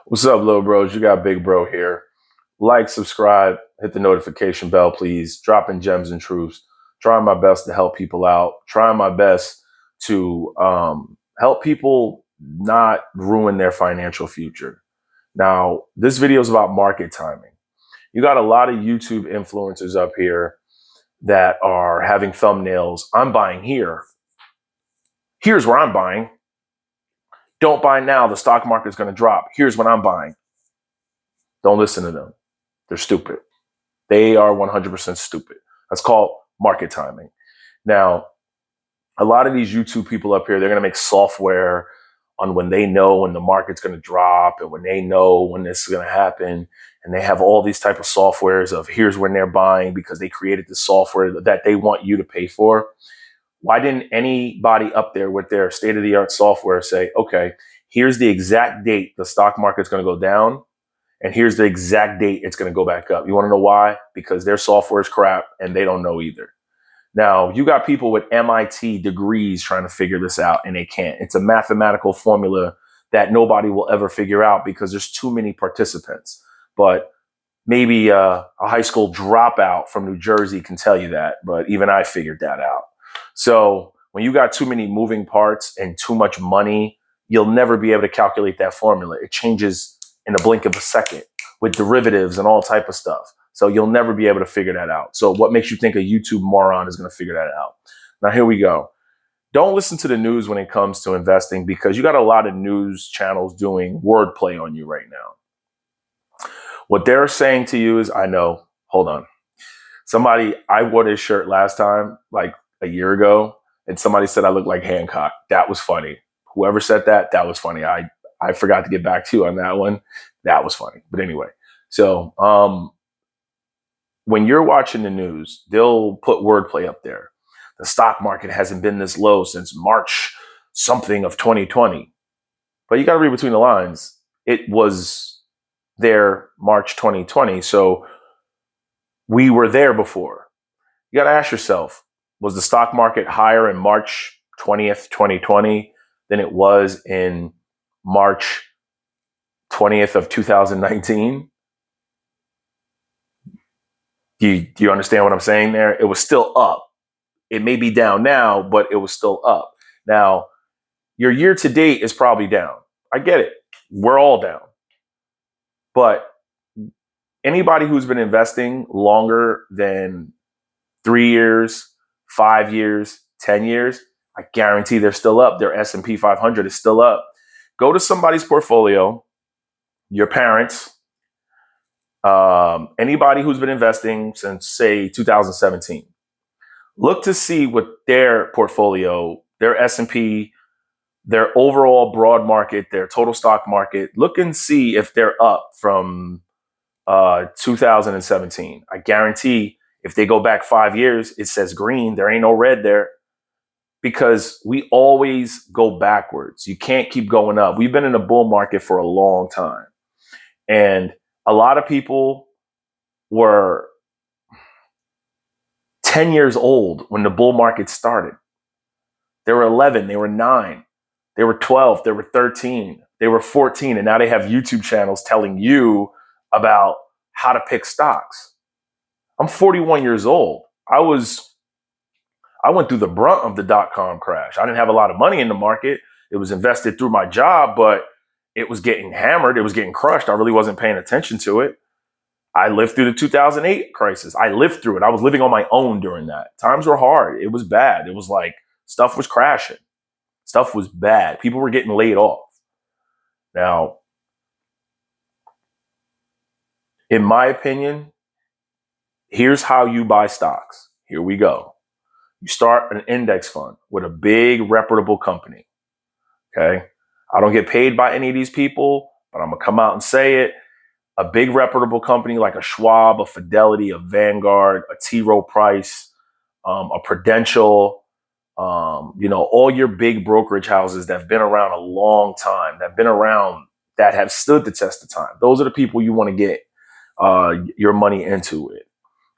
What's up, little bros? You got Big Bro here. Like, subscribe, hit the notification bell, please. Dropping gems and truths. Trying my best to help people out. Trying my best to help people not ruin their financial future. Now, this video is about market timing. You got a lot of YouTube influencers up here that are having thumbnails. I'm buying here. Here's where I'm buying. Don't buy now. The stock market's going to drop. Here's what I'm buying. Don't listen to them. They're stupid. They are 100% stupid. That's called market timing. Now, a lot of these YouTube people up here, they're going to make software on when they know when the market's going to drop and when they know when this is going to happen. And they have all these type of softwares of here's when they're buying because they created the software that they want you to pay for. Why didn't anybody up there with their state-of-the-art software say, okay, here's the exact date the stock market's going to go down, and here's the exact date it's going to go back up? You want to know why? Because their software is crap and they don't know either. Now, you got people with MIT degrees trying to figure this out and they can't. It's a mathematical formula that nobody will ever figure out because there's too many participants. But maybe a high school dropout from New Jersey can tell you that, but even I figured that out. So when you got too many moving parts and too much money, you'll never be able to calculate that formula. It changes in a blink of a second with derivatives and all type of stuff. So you'll never be able to figure that out. So what makes you think a YouTube moron is going to figure that out? Now, here we go. Don't listen to the news when it comes to investing because you got a lot of news channels doing wordplay on you right now. What they're saying to you is, I know, hold on. I wore this shirt last time, like a year ago, and somebody said I look like Hancock. That was funny. Whoever said that, that was funny. I forgot to get back to you on that one. That was funny. But anyway, so when you're watching the news, they'll put wordplay up there. The stock market hasn't been this low since March something of 2020. But you got to read between the lines. It was there March 2020. So we were there before. You got to ask yourself, was the stock market higher in March 20th, 2020 than it was in March 20th of 2019? Do you understand what I'm saying there? It was still up. It may be down now, but it was still up. Now, your year to date is probably down. I get it. We're all down. But anybody who's been investing longer than 3 years, 5 years, 10 years, I guarantee they're still up. Their S&P 500 is still up. Go to somebody's portfolio, your parents, anybody who's been investing since, say, 2017. Look to see what their portfolio, their S&P, their overall broad market, their total stock market. Look and see if they're up from 2017. I guarantee if they go back 5 years, it says green. There ain't no red there because we always go backwards. You can't keep going up. We've been in a bull market for a long time. And a lot of people were 10 years old when the bull market started. They were 11, they were 9, they were 12, they were 13, they were 14, and now they have YouTube channels telling you about how to pick stocks. I'm 41 years old. I went through the brunt of the dot-com crash. I didn't have a lot of money in the market. It was invested through my job, but it was getting hammered. It was getting crushed. I really wasn't paying attention to it. I lived through the 2008 crisis. I lived through it. I was living on my own during that. Times were hard. It was bad. It was like stuff was crashing. Stuff was bad. People were getting laid off. Now, in my opinion, here's how you buy stocks. Here we go. You start an index fund with a big reputable company. Okay. I don't get paid by any of these people, but I'm going to come out and say it. A big reputable company like a Schwab, a Fidelity, a Vanguard, a T. Rowe Price, a Prudential, all your big brokerage houses that have been around a long time, that have stood the test of time. Those are the people you want to get your money into it.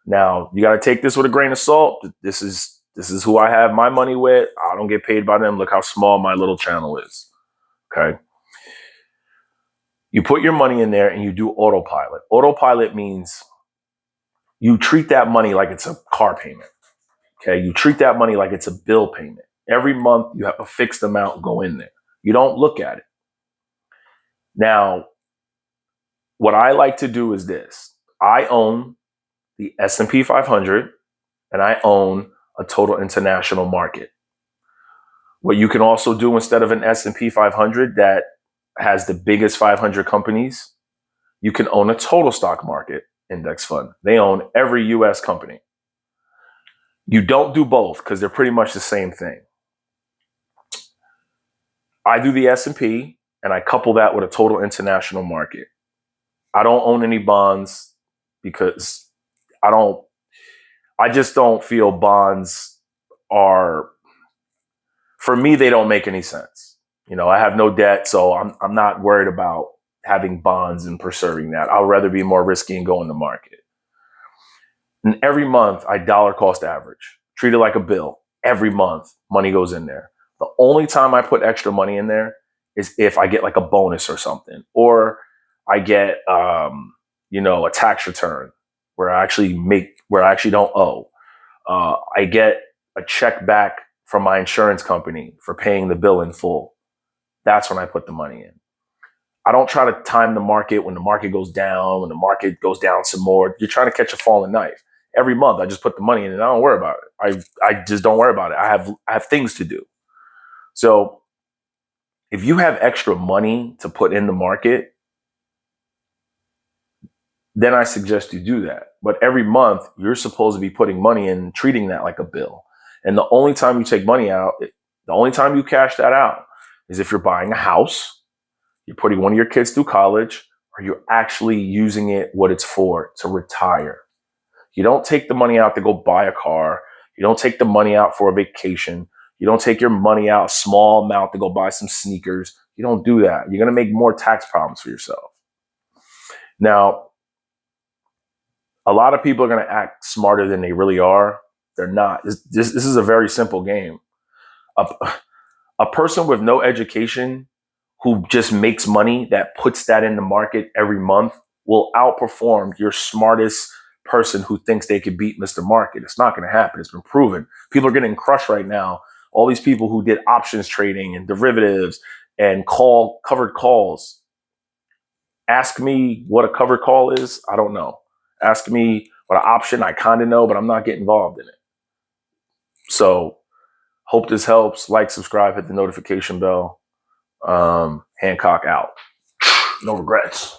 Now, you got to take this with a grain of salt. This is who I have my money with. I don't get paid by them. Look how small my little channel is. Okay. You put your money in there and you do autopilot. Autopilot means you treat that money like it's a car payment. Okay. You treat that money like it's a bill payment. Every month you have a fixed amount go in there. You don't look at it. Now, what I like to do is this. I own the S&P 500 and I own a total international market. What you can also do instead of an S&P 500 that has the biggest 500 companies, you can own a total stock market index fund. They own every US company. You don't do both because they're pretty much the same thing. I do the S&P and I couple that with a total international market. I don't own any bonds because I just don't feel bonds are, for me, they don't make any sense. I have no debt, so I'm not worried about having bonds and preserving that. I'd rather be more risky and go in the market. And every month I dollar cost average, treat it like a bill. Every month money goes in there. The only time I put extra money in there is if I get like a bonus or something, or I get, a tax return where I actually don't owe. I get a check back from my insurance company for paying the bill in full. That's when I put the money in. I don't try to time the market when the market goes down, when the market goes down some more. You're trying to catch a falling knife. Every month I just put the money in and I don't worry about it. I just don't worry about it. I have things to do. So if you have extra money to put in the market, then I suggest you do that. But every month you're supposed to be putting money in, treating that like a bill. And the only time you take money out, the only time you cash that out is if you're buying a house, you're putting one of your kids through college, or you're actually using it what it's for, to retire. You don't take the money out to go buy a car. You don't take the money out for a vacation. You don't take your money out, a small amount, to go buy some sneakers. You don't do that. You're going to make more tax problems for yourself. Now, a lot of people are going to act smarter than they really are. They're not. This is a very simple game. A person with no education who just makes money, that puts that in the market every month, will outperform your smartest person who thinks they could beat Mr. Market. It's not going to happen. It's been proven. People are getting crushed right now. All these people who did options trading and derivatives and covered calls. Ask me what a covered call is. I don't know. Ask me what an option, I kind of know, but I'm not getting involved in it. So hope this helps. Like, subscribe, hit the notification bell. Hancock out. No regrets.